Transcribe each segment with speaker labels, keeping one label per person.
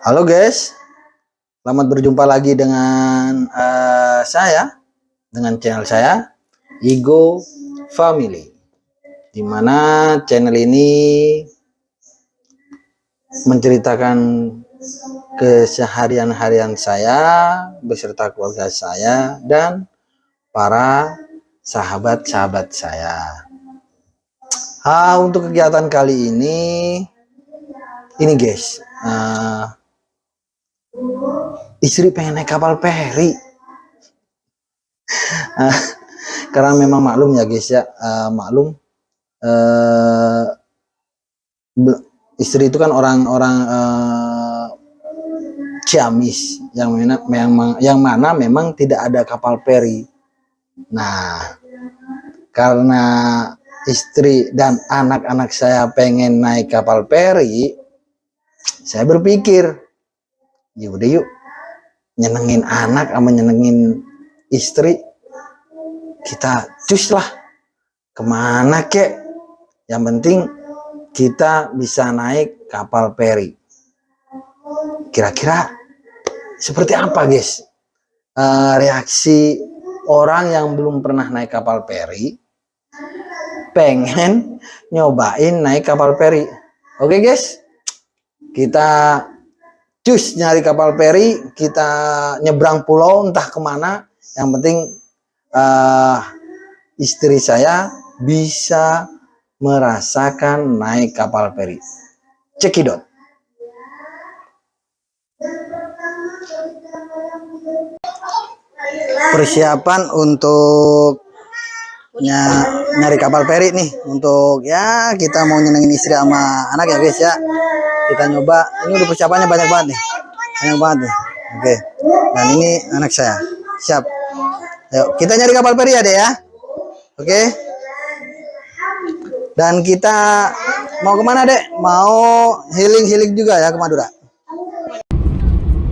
Speaker 1: Halo guys, selamat berjumpa lagi dengan dengan channel saya, Igo Family. Dimana channel ini menceritakan keseharian-harian saya beserta keluarga saya dan para sahabat-sahabat saya. Untuk kegiatan kali ini guys, istri pengen naik kapal feri. Karena memang maklum ya guys ya, istri itu kan orang-orang Ciamis yang mana memang tidak ada kapal feri. Nah, karena istri dan anak-anak saya pengen naik kapal feri, saya berpikir, yaudah yuk, nyenengin anak sama nyenengin istri, kita cus lah, kemana kek, yang penting kita bisa naik kapal feri. Kira-kira seperti apa guys reaksi orang yang belum pernah naik kapal feri pengen nyobain naik kapal feri? Oke guys, kita cus nyari kapal feri, kita nyebrang pulau entah kemana, yang penting istri saya bisa merasakan naik kapal feri. Cekidot. Persiapan untuk nyari kapal feri nih, untuk ya kita mau nyenengin istri sama anak ya guys ya. Kita nyoba, ini udah persiapannya banyak banget nih, oke. Dan ini anak saya, siap. Ayo kita nyari kapal feri ya deh ya, oke. Dan kita mau kemana dek? Mau healing juga ya ke Madura.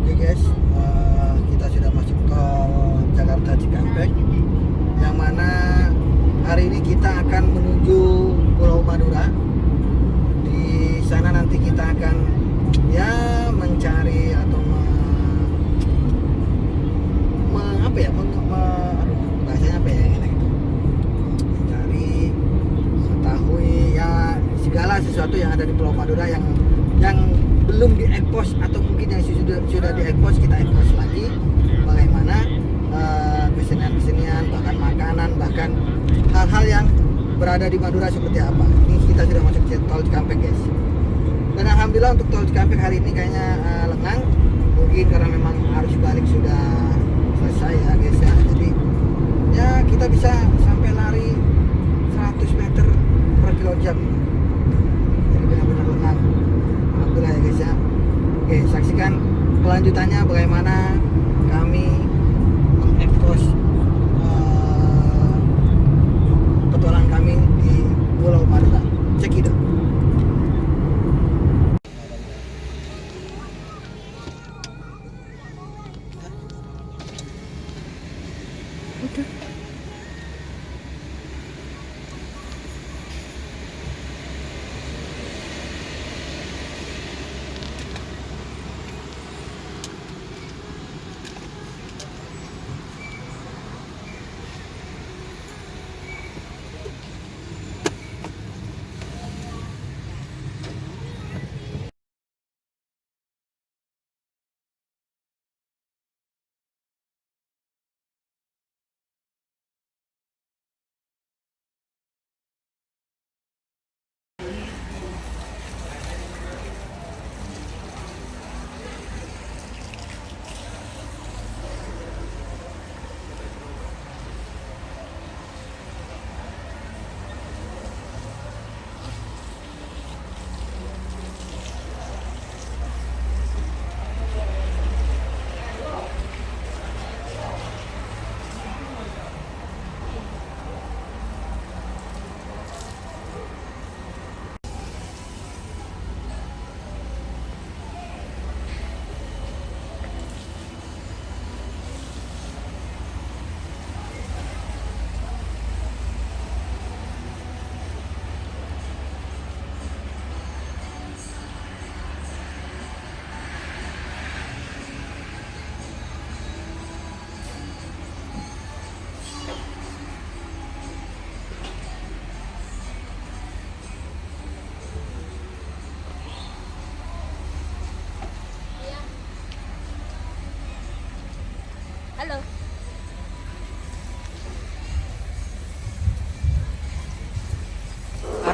Speaker 1: Oke guys, kita sudah masuk tol Jakarta Cikampek, yang mana hari ini kita akan menuju Pulau Madura. Di sana nanti kita akan ya mencari atau bahasanya apa ya enak itu, mencari, mengetahui ya segala sesuatu yang ada di Pulau Madura yang belum diekspos atau mungkin yang sudah diekspos, kita ekspos lagi bagaimana kesenian-kesenian, bahkan makanan, bahkan hal-hal yang berada di Madura seperti apa. Ini kita sudah masuk tol Cikampek guys, dan alhamdulillah untuk tol Cikampek hari ini kayaknya lengang, mungkin karena memang arus balik sudah selesai ya guys ya. Jadi ya kita bisa sampai lari 100 meter per kilo jam, jadi benar-benar lengang, alhamdulillah ya guys ya. Oke, saksikan kelanjutannya bagaimana kami mengekspos petualangan kami di Pulau Madura. Cekidot.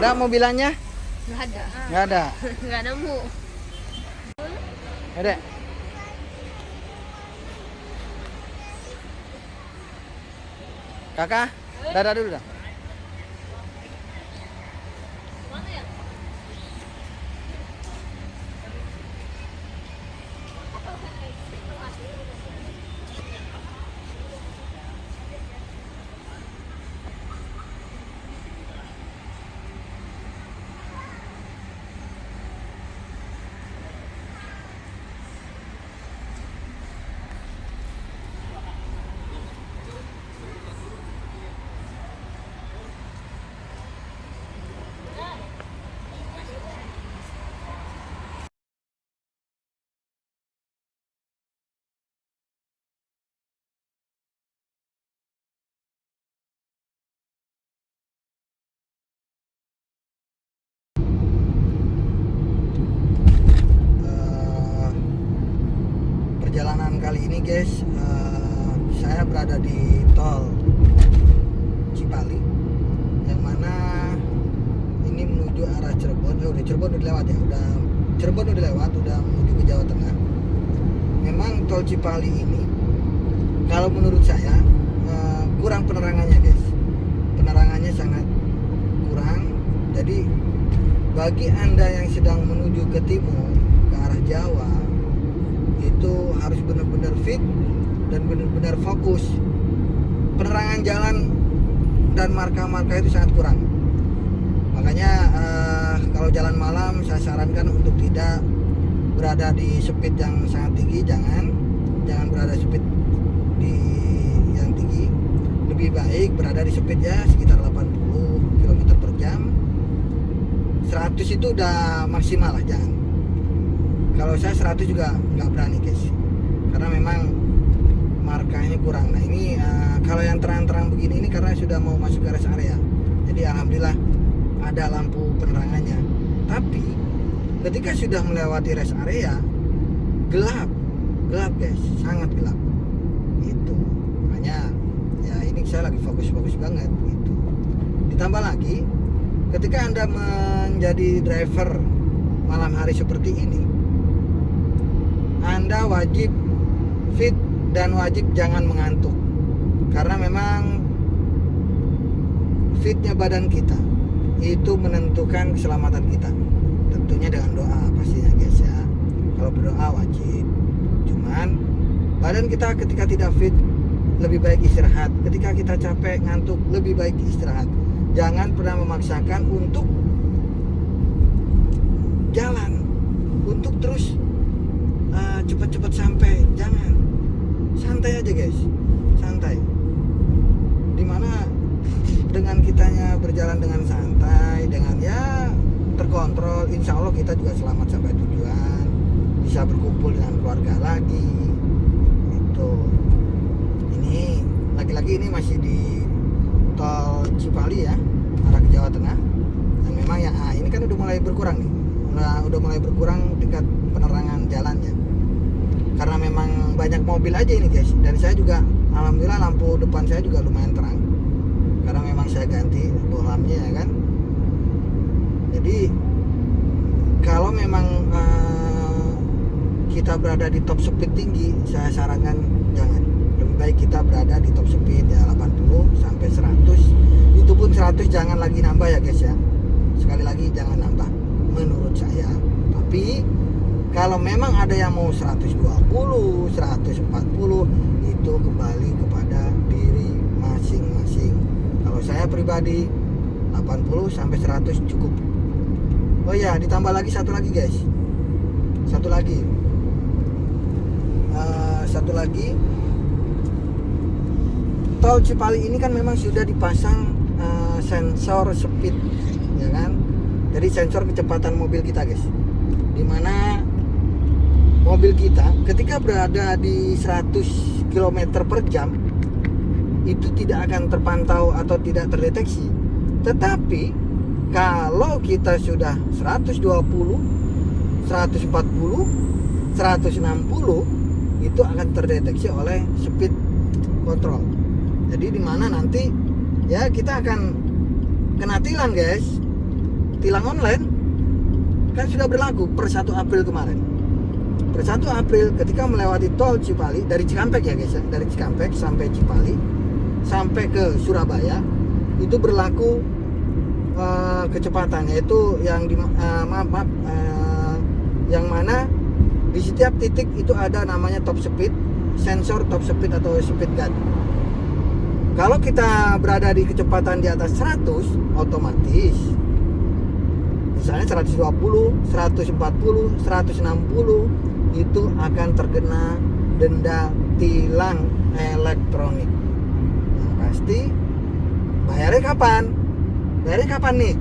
Speaker 1: Ada mobilannya?
Speaker 2: Nggak ada.
Speaker 1: Nggak ada.
Speaker 2: Nggak nemu.
Speaker 1: Ada. Kakak, dadah dulu dah.
Speaker 2: Mana ya?
Speaker 1: Perjalanan kali ini guys, saya berada di tol Cipali, yang mana ini menuju arah Cirebon. Udah Cirebon udah lewat ya, udah menuju ke Jawa Tengah. Memang tol Cipali ini, kalau menurut saya kurang penerangannya guys. Penerangannya sangat kurang. Jadi bagi anda yang sedang menuju ke timur, ke arah Jawa, itu harus benar-benar fit dan benar-benar fokus. Penerangan jalan dan marka-marka itu sangat kurang. Makanya kalau jalan malam saya sarankan untuk tidak berada di speed yang sangat tinggi. Jangan berada speed di yang tinggi. Lebih baik berada di speed ya sekitar 80 km per jam. 100 itu udah maksimal lah, jangan. Kalau saya 100 juga nggak berani guys, karena memang markanya kurang. Nah ini kalau yang terang-terang begini ini karena sudah mau masuk ke rest area, jadi alhamdulillah ada lampu penerangannya. Tapi ketika sudah melewati rest area, gelap guys, sangat gelap. Itu makanya ya ini saya lagi fokus banget gitu. Ditambah lagi ketika anda menjadi driver malam hari seperti ini, anda wajib fit dan wajib jangan mengantuk, karena memang fitnya badan kita itu menentukan keselamatan kita. Tentunya dengan doa pastinya guys ya. Kalau berdoa wajib. Cuman badan kita ketika tidak fit lebih baik istirahat. Ketika kita capek ngantuk lebih baik istirahat. Jangan pernah memaksakan untuk jalan, untuk terus cepat-cepat sampai. Jangan, santai aja guys, santai. Dimana dengan kitanya berjalan dengan santai, dengan ya terkontrol, insya Allah kita juga selamat sampai tujuan, bisa berkumpul dengan keluarga lagi. Itu ini lagi-lagi ini masih di tol Cipali ya, arah ke Jawa Tengah. Dan memang ya ini kan udah mulai berkurang nih, udah mulai berkurang tingkat penerangan jalannya, karena memang banyak mobil aja ini guys. Dan saya juga alhamdulillah lampu depan saya juga lumayan terang, karena memang saya ganti bohlamnya ya kan. Jadi kalau memang kita berada di top speed tinggi, saya sarankan jangan. Lebih baik kita berada di top speed ya 80 sampai 100. Itu pun 100 jangan lagi nambah ya guys ya. Sekali lagi jangan nambah menurut saya. Tapi kalau memang ada yang mau 120, 140, itu kembali kepada diri masing-masing. Kalau saya pribadi 80 sampai 100 cukup. Oh ya, ditambah lagi satu lagi guys. Satu lagi. Tol Cipali ini kan memang sudah dipasang sensor speed, ya kan? Jadi sensor kecepatan mobil kita guys. Dimana mobil kita ketika berada di 100 km per jam itu tidak akan terpantau atau tidak terdeteksi. Tetapi kalau kita sudah 120, 140, 160 itu akan terdeteksi oleh speed control. Jadi dimana nanti ya kita akan kena tilang guys. tilang online kan sudah berlaku per 1 April kemarin. Per 1 April ketika melewati tol Cipali dari Cikampek ya guys ya, dari Cikampek sampai Cipali sampai ke Surabaya itu berlaku kecepatan, yaitu yang yang mana di setiap titik itu ada namanya top speed, sensor top speed atau speed guard. Kalau kita berada di kecepatan di atas 100, otomatis misalnya 120, 140, 160 itu akan terkena denda tilang elektronik. Yang pasti bayarnya kapan? Bayarnya kapan nih?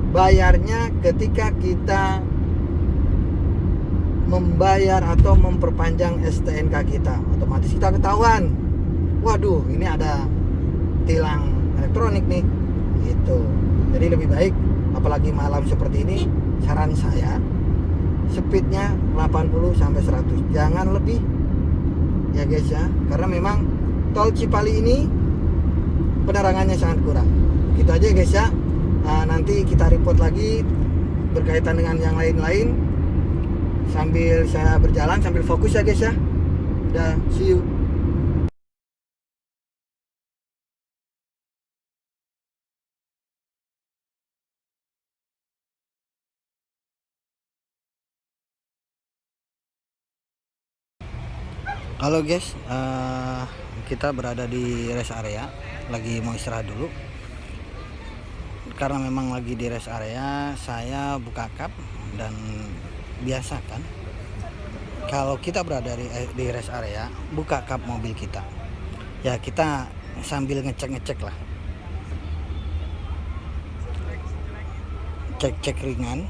Speaker 1: Bayarnya ketika kita membayar atau memperpanjang STNK kita. Otomatis kita ketahuan, waduh ini ada tilang elektronik nih gitu. Jadi lebih baik, apalagi malam seperti ini, saran saya speednya 80 sampai 100, jangan lebih ya guys ya, karena memang tol Cipali ini penerangannya sangat kurang. Gitu aja guys ya. Nanti kita report lagi berkaitan dengan yang lain-lain sambil saya berjalan, sambil fokus ya guys ya. Udah, see you. Halo guys, kita berada di rest area, lagi mau istirahat dulu. Karena memang lagi di rest area, saya buka kap dan biasa kan, kalau kita berada di rest area, buka kap mobil kita, ya kita sambil ngecek lah, cek ringan.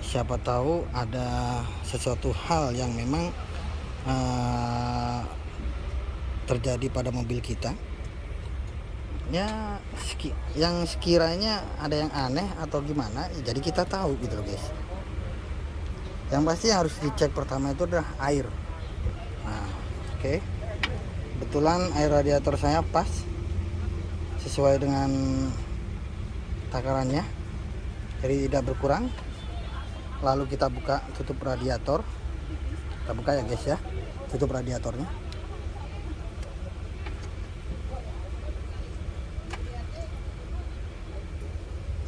Speaker 1: Siapa tahu ada sesuatu hal yang memang terjadi pada mobil kita, ya yang sekiranya ada yang aneh atau gimana, jadi kita tahu gitu loh guys. Yang pasti yang harus dicek pertama itu adalah air. Nah, oke. Kebetulan air radiator saya pas sesuai dengan takarannya, jadi tidak berkurang. Lalu kita buka tutup radiator, kita buka ya guys ya, tutup radiatornya.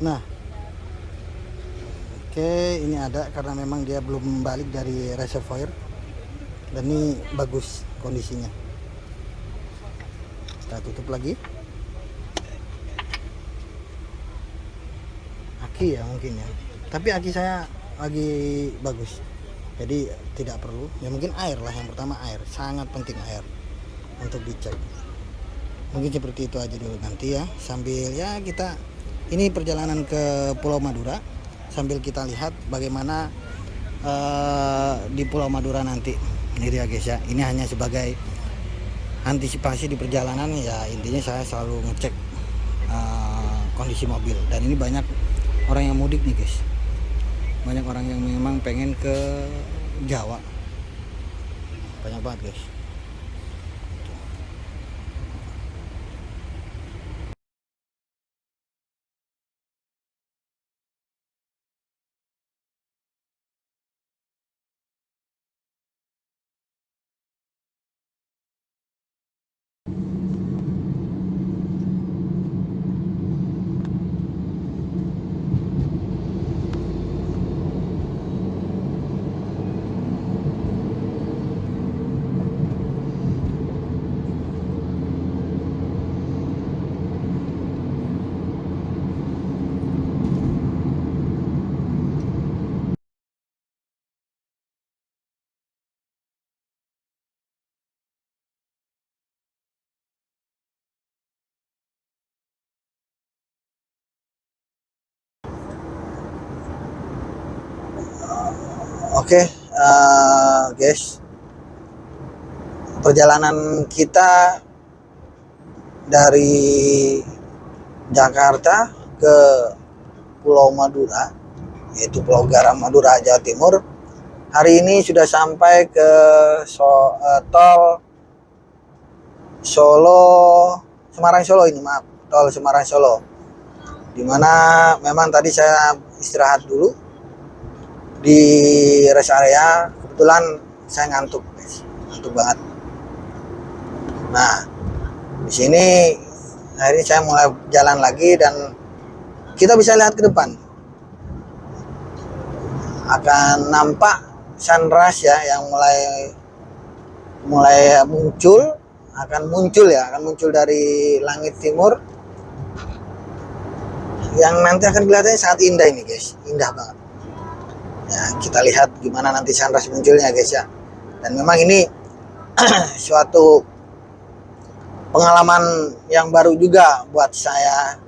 Speaker 1: Nah, oke, ini ada karena memang dia belum balik dari reservoir dan ini bagus kondisinya. Kita tutup lagi. Aki ya mungkin ya, tapi aki saya lagi bagus, jadi tidak perlu. Ya mungkin air lah, yang pertama air, sangat penting air untuk dicek. Mungkin seperti itu aja dulu nanti ya, sambil ya kita ini perjalanan ke Pulau Madura, sambil kita lihat bagaimana di Pulau Madura nanti. Ini ya guys ya, ini hanya sebagai antisipasi di perjalanan ya. Intinya saya selalu ngecek kondisi mobil, dan ini banyak orang yang mudik nih guys, banyak orang yang memang pengen ke Jawa, banyak banget guys. Oke, guys, perjalanan kita dari Jakarta ke Pulau Madura, yaitu Pulau Garam Madura, Jawa Timur, hari ini sudah sampai ke tol Solo, Semarang Solo ini, maaf, tol Semarang Solo. Dimana memang tadi saya istirahat dulu di rest area. Kebetulan saya ngantuk guys, ngantuk banget. Nah, di sini akhirnya saya mulai jalan lagi dan kita bisa lihat ke depan. Akan nampak sunrise ya yang mulai muncul, akan muncul dari langit timur yang nanti akan kelihatannya sangat indah ini guys, indah banget. Ya, kita lihat gimana nanti sunrise munculnya guys ya. Dan memang ini suatu pengalaman yang baru juga buat saya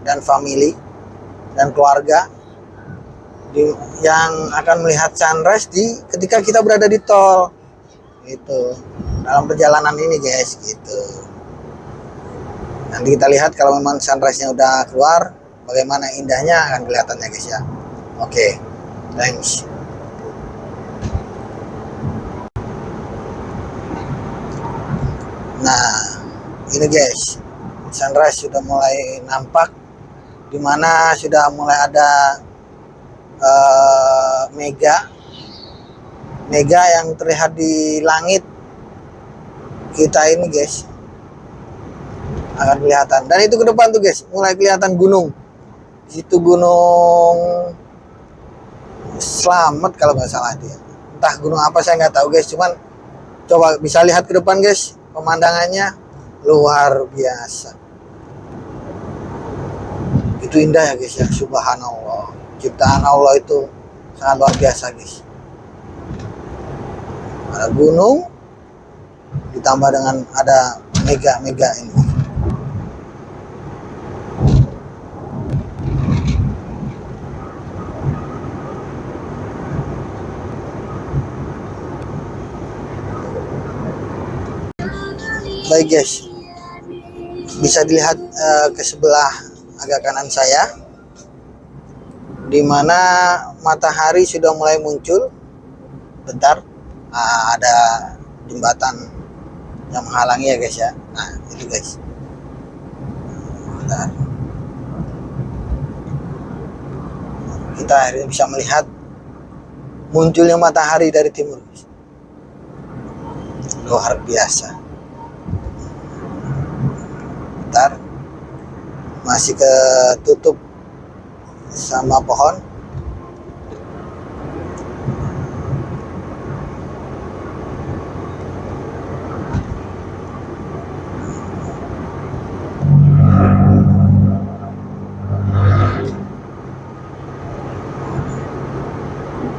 Speaker 1: dan family dan keluarga yang akan melihat sunrise ketika kita berada di tol gitu, dalam perjalanan ini guys gitu. Nanti kita lihat kalau memang sunrise-nya udah keluar bagaimana indahnya akan kelihatannya guys ya. Oke, thanks. Nah, ini guys, sunrise sudah mulai nampak, dimana sudah mulai ada mega yang terlihat di langit kita ini guys, akan kelihatan. Dan itu ke depan tuh guys, mulai kelihatan gunung. Itu Gunung Slamet kalau nggak salah dia. Entah gunung apa saya nggak tahu guys, cuman coba bisa lihat ke depan guys, pemandangannya luar biasa. Itu indah ya guys ya, subhanallah. Ciptaan Allah itu sangat luar biasa guys. Ada gunung ditambah dengan ada mega ini. Baik guys, bisa dilihat ke sebelah agak kanan saya, di mana matahari sudah mulai muncul. Bentar, ada jembatan yang menghalangi ya guys ya. Nah itu guys, bentar. Kita akhirnya bisa melihat munculnya matahari dari timur guys. Luar biasa. Bentar, masih ketutup sama pohon.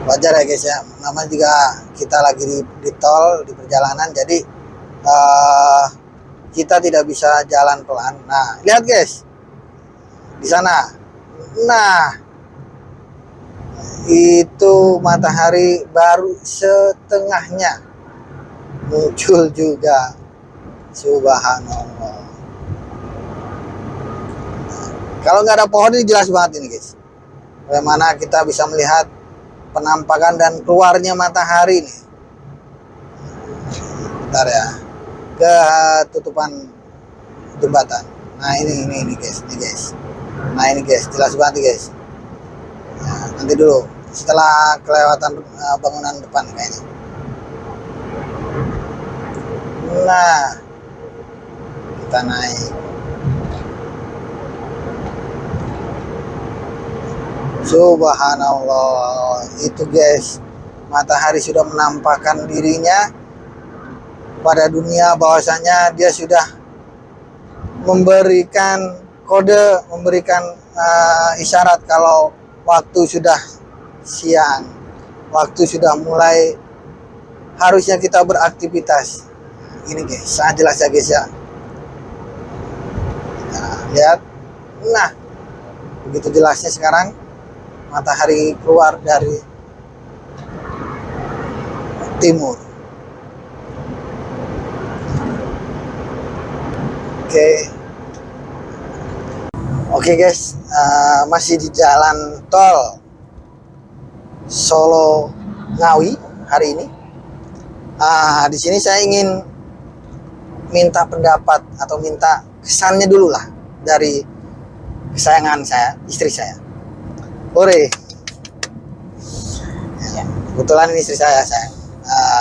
Speaker 1: Wajar ya guys ya, namanya juga kita lagi di tol, di perjalanan, jadi kita tidak bisa jalan pelan. Nah lihat guys di sana, nah itu matahari baru setengahnya muncul juga, subhanallah. Kalau nggak ada pohon ini jelas banget ini guys, bagaimana kita bisa melihat penampakan dan keluarnya matahari nih. Bentar ya, ketutupan jembatan. Nah ini guys, nah ini guys, jelas banget guys. Nah, nanti dulu setelah kelewatan bangunan depan kayaknya. Nah kita naik. Subhanallah, itu guys, matahari sudah menampakkan dirinya pada dunia, bahwasanya dia sudah memberikan kode, memberikan isyarat kalau waktu sudah siang, waktu sudah mulai harusnya kita beraktivitas. Ini guys, sangat jelas ya guys ya. Nah, lihat, nah begitu jelasnya sekarang matahari keluar dari timur. Oke guys, masih di jalan tol Solo Ngawi hari ini. Di sini saya ingin minta pendapat atau minta kesannya dulu lah dari kesayangan saya, istri saya. Ore. Ya, kebetulan ini istri saya,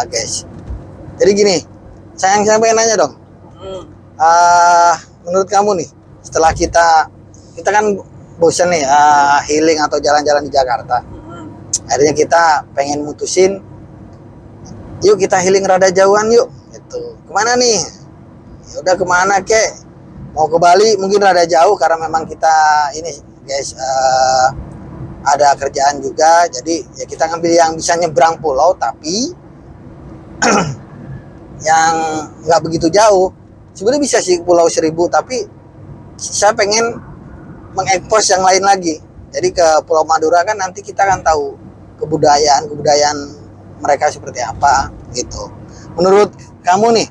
Speaker 1: guys. Jadi gini, saya pengen nanya dong. Menurut kamu nih, setelah kita kan bosan nih healing atau jalan-jalan di Jakarta. Akhirnya kita pengen mutusin, yuk kita healing rada jauhan yuk. Gitu. Kemana nih? Ya udah kemana kek? Mau ke Bali mungkin rada jauh karena memang kita ini guys ada kerjaan juga. Jadi ya kita ngambil yang bisa nyebrang pulau tapi yang nggak begitu jauh. Sebenarnya bisa sih Pulau Seribu, tapi saya pengen mengekspos yang lain lagi. Jadi ke Pulau Madura kan nanti kita kan tahu kebudayaan mereka seperti apa gitu. Menurut kamu nih,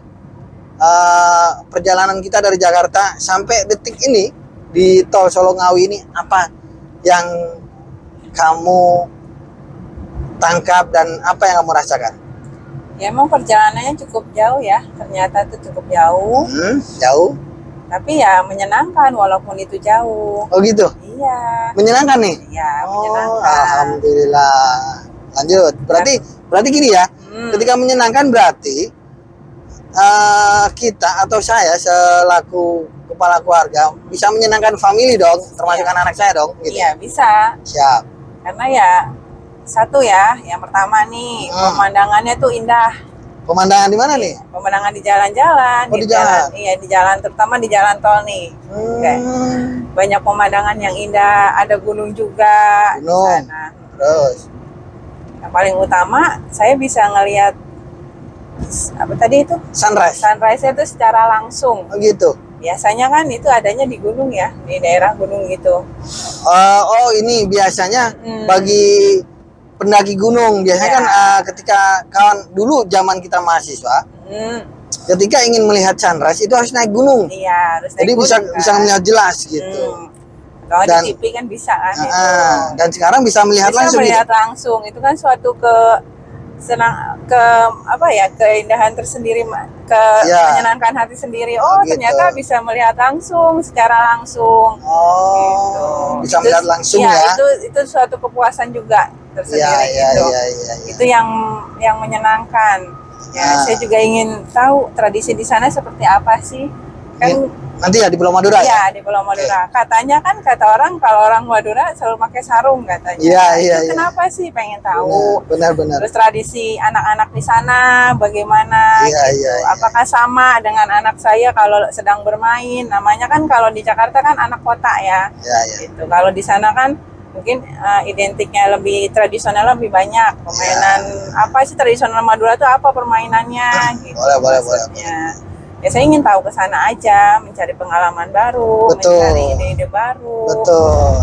Speaker 1: perjalanan kita dari Jakarta sampai detik ini di Tol Solo Ngawi ini, apa yang kamu tangkap dan apa yang kamu rasakan?
Speaker 3: Ya emang perjalanannya cukup jauh ya, ternyata itu cukup jauh.
Speaker 1: Jauh.
Speaker 3: Tapi ya menyenangkan walaupun itu jauh.
Speaker 1: Oh gitu?
Speaker 3: Iya.
Speaker 1: Menyenangkan nih?
Speaker 3: Iya,
Speaker 1: Oh,
Speaker 3: menyenangkan.
Speaker 1: alhamdulillah. Lanjut. Berarti gini ya, ketika menyenangkan berarti kita atau saya selaku kepala keluarga bisa menyenangkan family dong, termasuk anak-anak saya dong. Gitu.
Speaker 3: Iya, bisa.
Speaker 1: Siap.
Speaker 3: Karena ya satu ya, yang pertama nih pemandangannya tuh indah.
Speaker 1: Pemandangan di mana nih?
Speaker 3: Pemandangan di jalan-jalan.
Speaker 1: Oh, di jalan.
Speaker 3: Iya, di jalan, terutama di jalan tol nih. Kayak banyak pemandangan yang indah, ada gunung juga di
Speaker 1: Gunung.
Speaker 3: sana.
Speaker 1: Terus
Speaker 3: Yang paling utama saya bisa ngelihat apa tadi itu?
Speaker 1: sunrise.
Speaker 3: Sunrise itu secara langsung.
Speaker 1: Oh gitu.
Speaker 3: Biasanya kan itu adanya di gunung ya, di daerah gunung gitu.
Speaker 1: Oh ini biasanya bagi pendaki gunung biasanya
Speaker 3: Ya.
Speaker 1: kan ketika kawan dulu zaman kita mahasiswa, ketika ingin melihat sunrise itu harus naik gunung.
Speaker 3: Iya, harus naik
Speaker 1: Jadi
Speaker 3: gunung,
Speaker 1: bisa
Speaker 3: kan.
Speaker 1: melihat jelas gitu.
Speaker 3: Kalau
Speaker 1: Dan-
Speaker 3: di TV kan bisa kan itu.
Speaker 1: Dan sekarang bisa melihat
Speaker 3: Bisa
Speaker 1: langsung
Speaker 3: melihat
Speaker 1: gitu.
Speaker 3: langsung. Itu kan suatu keindahan tersendiri,
Speaker 1: Ya.
Speaker 3: menyenangkan hati sendiri.
Speaker 1: Oh,
Speaker 3: Oh,
Speaker 1: gitu.
Speaker 3: ternyata bisa melihat langsung, secara langsung.
Speaker 1: Oh, bisa melihat langsung
Speaker 3: iya,
Speaker 1: ya.
Speaker 3: Itu suatu kepuasan juga tersendiri gitu.
Speaker 1: Iya.
Speaker 3: Itu yang menyenangkan. Ya, saya juga ingin tahu tradisi di sana seperti apa sih. Kan
Speaker 1: Nanti ya di Pulau Madura ya.
Speaker 3: iya, di Pulau Madura. Katanya kan kata orang kalau orang Madura selalu pakai sarung katanya.
Speaker 1: Iya.
Speaker 3: Itu kenapa sih? Pengen tahu.
Speaker 1: Benar.
Speaker 3: Terus tradisi anak-anak di sana bagaimana?
Speaker 1: Iya,
Speaker 3: gitu.
Speaker 1: iya.
Speaker 3: Apakah sama dengan anak saya kalau sedang bermain? Namanya kan kalau di Jakarta kan anak kota ya.
Speaker 1: Iya.
Speaker 3: Gitu. Kalau di sana kan mungkin identiknya lebih tradisional, lebih banyak permainan. Apa sih tradisional Madura itu apa permainannya? Gitu,
Speaker 1: Boleh.
Speaker 3: maksudnya. Ya saya ingin tahu ke sana aja, mencari pengalaman baru,
Speaker 1: Betul.
Speaker 3: mencari ide-ide baru.
Speaker 1: Betul.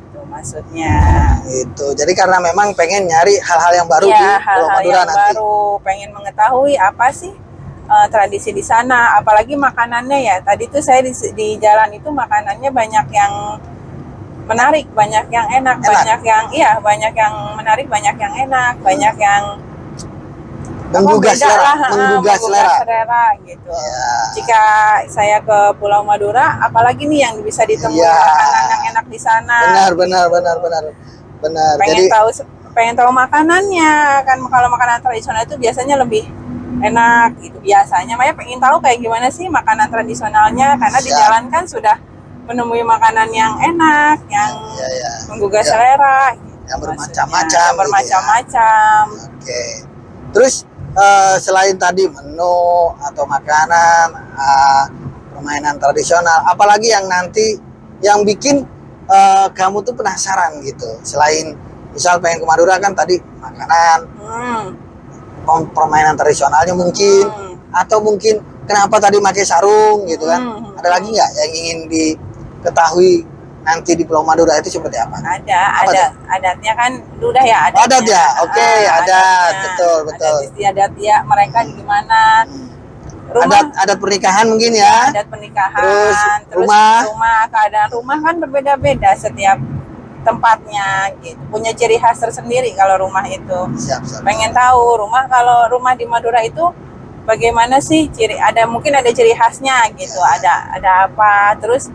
Speaker 3: Itu maksudnya.
Speaker 1: Itu. Jadi karena memang pengen nyari hal-hal yang baru di
Speaker 3: Ya,
Speaker 1: Pulau
Speaker 3: hal-hal
Speaker 1: Madura
Speaker 3: yang
Speaker 1: nanti.
Speaker 3: baru, pengen mengetahui apa sih tradisi di sana, apalagi makanannya ya. Tadi tuh saya di jalan itu makanannya banyak yang menarik, banyak yang enak. Banyak yang menarik, banyak yang enak, banyak yang
Speaker 1: Menggugah
Speaker 3: beda
Speaker 1: selera,
Speaker 3: lah,
Speaker 1: menggugah selera.
Speaker 3: gitu.
Speaker 1: Ya.
Speaker 3: Jika saya ke Pulau Madura, apalagi nih yang bisa ditemui
Speaker 1: Ya.
Speaker 3: makanan yang enak di sana.
Speaker 1: Benar.
Speaker 3: Pengen tahu makanannya kan, kalau makanan tradisional itu biasanya lebih enak gitu biasanya. Makanya pengen tahu kayak gimana sih makanan tradisionalnya, karena di
Speaker 1: Siap.
Speaker 3: jalan kan sudah menemui makanan yang enak, yang
Speaker 1: Ya.
Speaker 3: menggugah
Speaker 1: Ya.
Speaker 3: selera, gitu,
Speaker 1: Yang
Speaker 3: maksudnya.
Speaker 1: bermacam-macam
Speaker 3: Yang
Speaker 1: gitu ya.
Speaker 3: bermacam-macam.
Speaker 1: Oke. Terus selain tadi menu atau makanan, permainan tradisional, apalagi yang nanti yang bikin kamu tuh penasaran gitu. Selain misal pengen ke Madura kan tadi makanan, permainan tradisionalnya mungkin, atau mungkin kenapa tadi pakai sarung gitu kan? Ada lagi nggak yang ingin diketahui nanti di Pulau Madura itu seperti apa?
Speaker 3: Adatnya kan udah ya adatnya.
Speaker 1: Adat ya, oke, adat,
Speaker 3: adatnya.
Speaker 1: betul.
Speaker 3: Adat istiadat ya mereka gimana.
Speaker 1: Adat pernikahan mungkin ya.
Speaker 3: Adat pernikahan.
Speaker 1: Terus rumah.
Speaker 3: Keadaan rumah kan berbeda-beda setiap tempatnya gitu. Punya ciri khas tersendiri kalau rumah itu.
Speaker 1: Siap.
Speaker 3: Pengen tahu kalau rumah di Madura itu bagaimana sih mungkin ada ciri khasnya gitu. Ada apa? Terus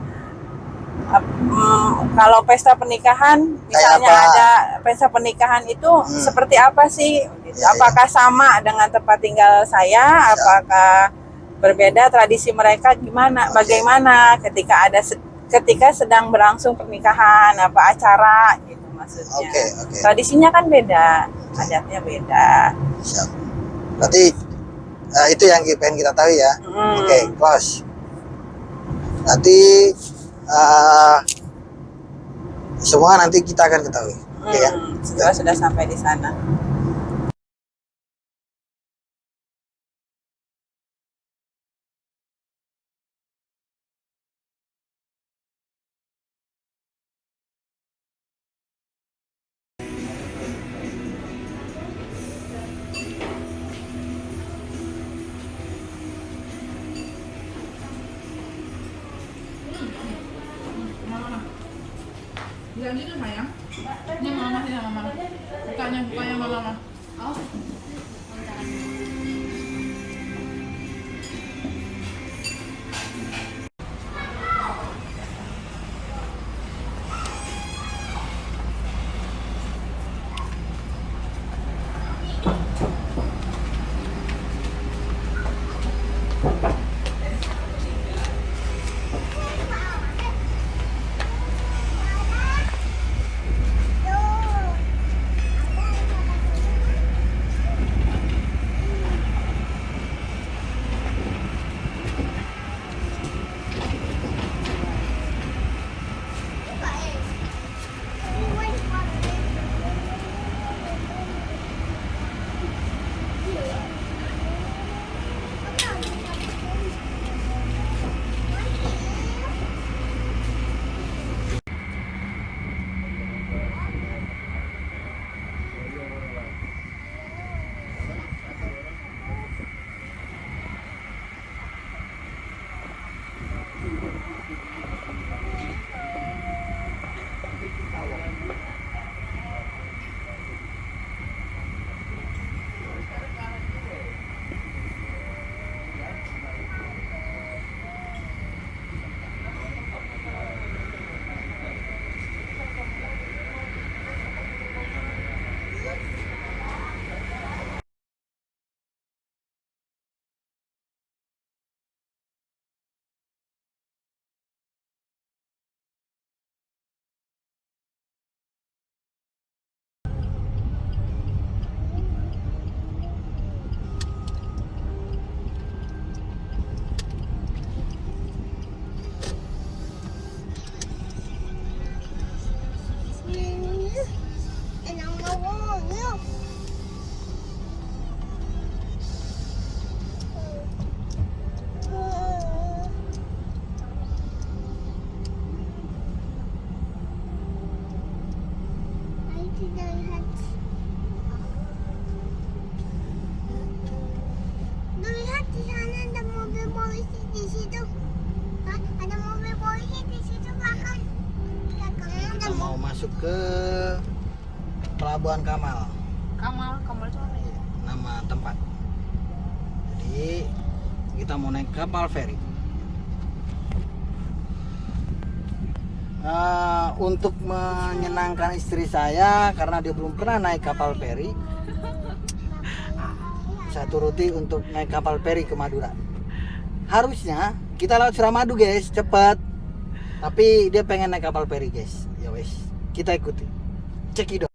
Speaker 3: kalau pesta pernikahan, misalnya
Speaker 1: apa?
Speaker 3: ada pesta pernikahan itu seperti apa sih? Gitu.
Speaker 1: Iya,
Speaker 3: Apakah sama dengan tempat tinggal saya? Apakah berbeda tradisi mereka? Gimana?
Speaker 1: Oke.
Speaker 3: Bagaimana ketika sedang berlangsung pernikahan, apa acara gitu maksudnya?
Speaker 1: Oke.
Speaker 3: Tradisinya kan beda, adatnya beda.
Speaker 1: Siap. Berarti itu yang pengen kita tahu ya. Oke, close. Nanti semua nanti kita akan ketahui. Oke ya.
Speaker 3: Setelah sudah sampai di sana.
Speaker 4: Bilang gitu sayang. Ini mama sih sama mama. Bukanya mama. Oh.
Speaker 2: Lihat di sana ada mobil polisi di situ. Hah? Ada mobil polisi di situ bahkan.
Speaker 1: Kita mau masuk ke Pelabuhan Kamal,
Speaker 2: Kamal itu apa ya?
Speaker 1: nama tempat. Jadi kita mau naik kapal feri. Untuk menyenangkan istri saya karena dia belum pernah naik kapal feri, saya turuti untuk naik kapal feri ke Madura. Harusnya kita lewat Suramadu guys, cepat. Tapi dia pengen naik kapal feri guys. Ya wes, kita ikuti. Cekidot.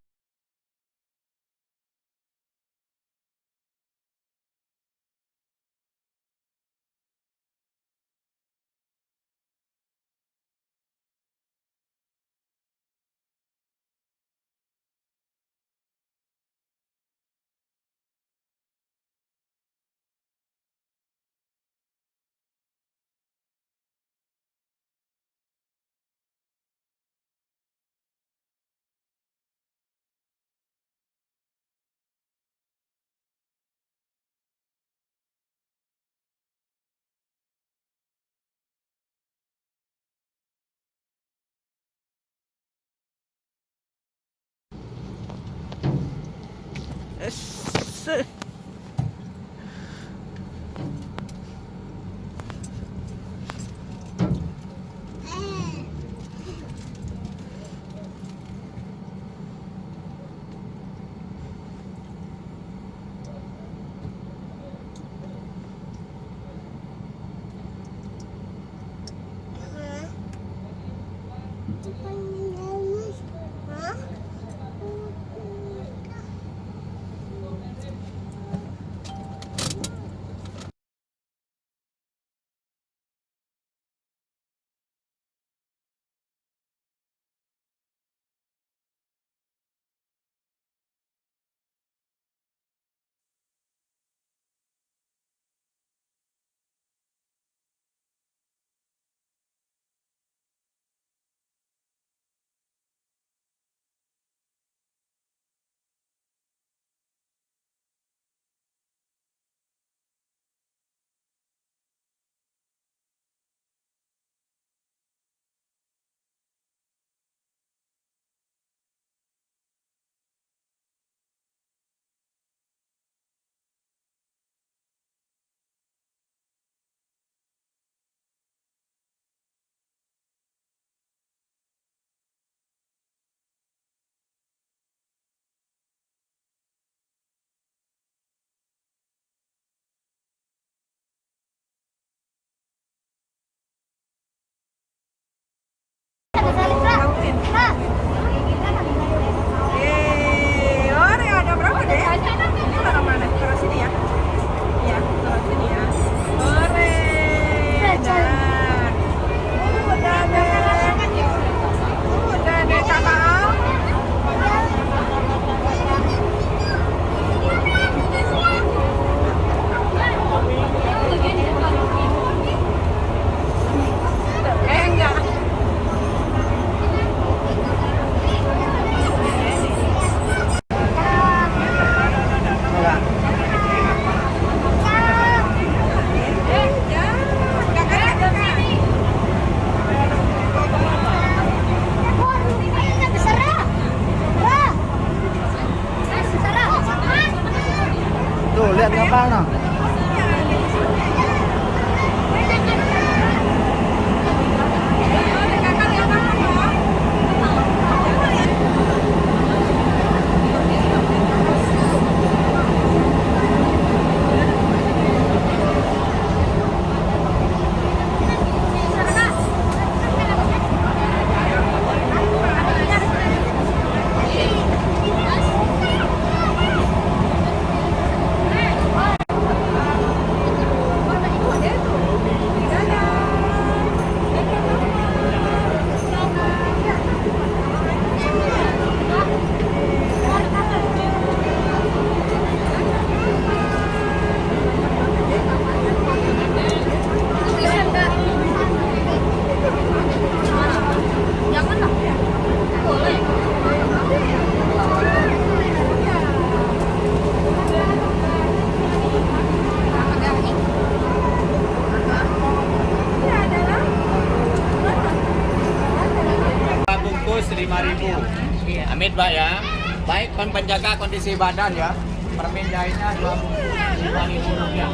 Speaker 5: Amit Mbak ya. Baik penjaga kondisi badan ya. Permen jahitnya 5.000 rupiah.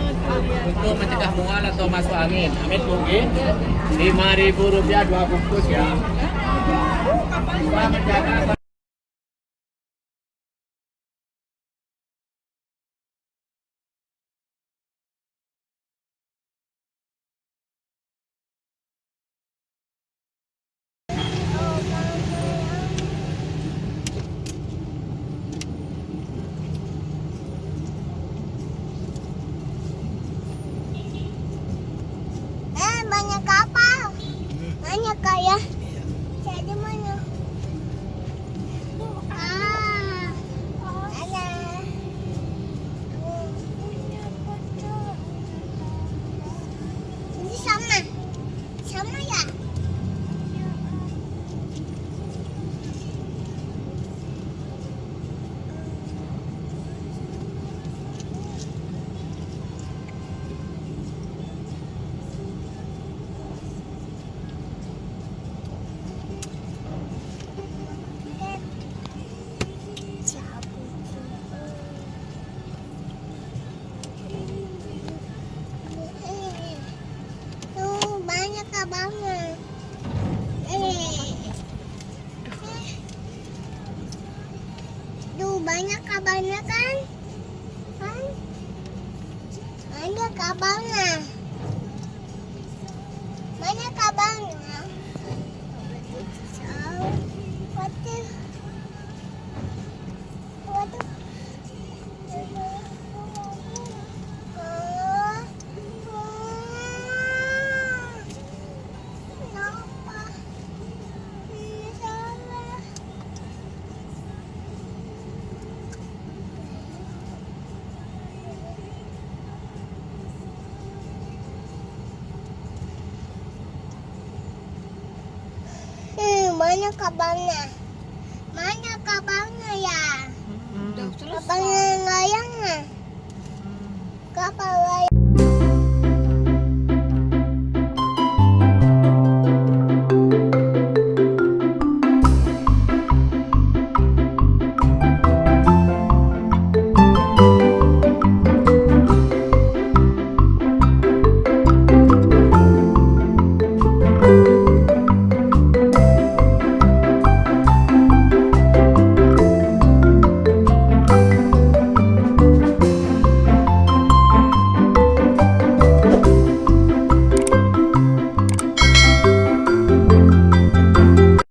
Speaker 5: Untuk mencegah mual atau masuk angin. Amit mungkin 5.000 rupiah 2 bungkus ya. Kita menjaga
Speaker 2: Banyak kapal. Banyak kayak. Jadi mana? Ada. Ini sama. Sama ya? Tuh banyak kabarnya. Tuh banyak kabarnya kan? Banyak kabarnya. Banyak kabarnya. Waduh. Waduh. Kenapa? Ini salah. Banyak kabarnya.